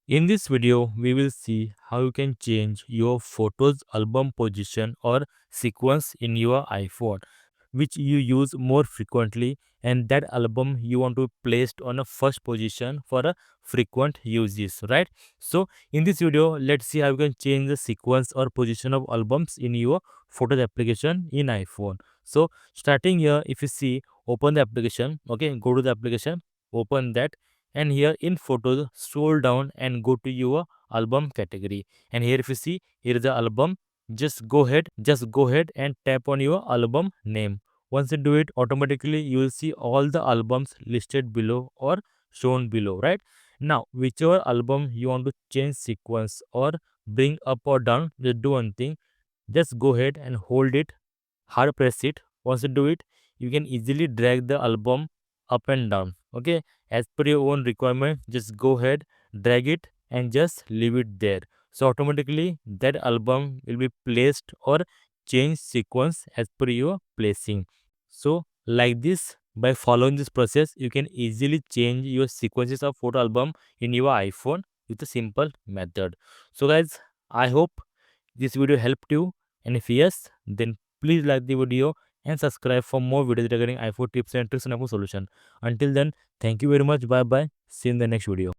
In this video, we will see how you can change your photos album position or sequence in your iPhone, which you use more frequently, and that album you want to place on a first position for a frequent uses, right? So in this video, let's see how you can change the sequence or position of albums in your photos application in iPhone. So starting here, if you see, open the application, okay, go to the application, open that, and here in photos scroll down and go to your album category, and here if you see, here is the album. Just go ahead and tap on your album name. Once you do it, automatically you will see all the albums listed below or shown below, right? Now whichever album you want to change sequence or bring up or down, just do one thing. Just go ahead and hold it, hard press it. Once you do it, you can easily drag the album up and down, okay, as per your own requirement. Just go ahead, drag it, and just leave it there. So automatically that album will be placed or change sequence as per your placing. So like this, by following this process, you can easily change your sequences of photo album in your iPhone with a simple method. So guys, I hope this video helped you, and if yes, then please like the video and subscribe for more videos regarding iPhone tips and tricks and iPhone solution. Until then, thank you very much. Bye bye. See you in the next video.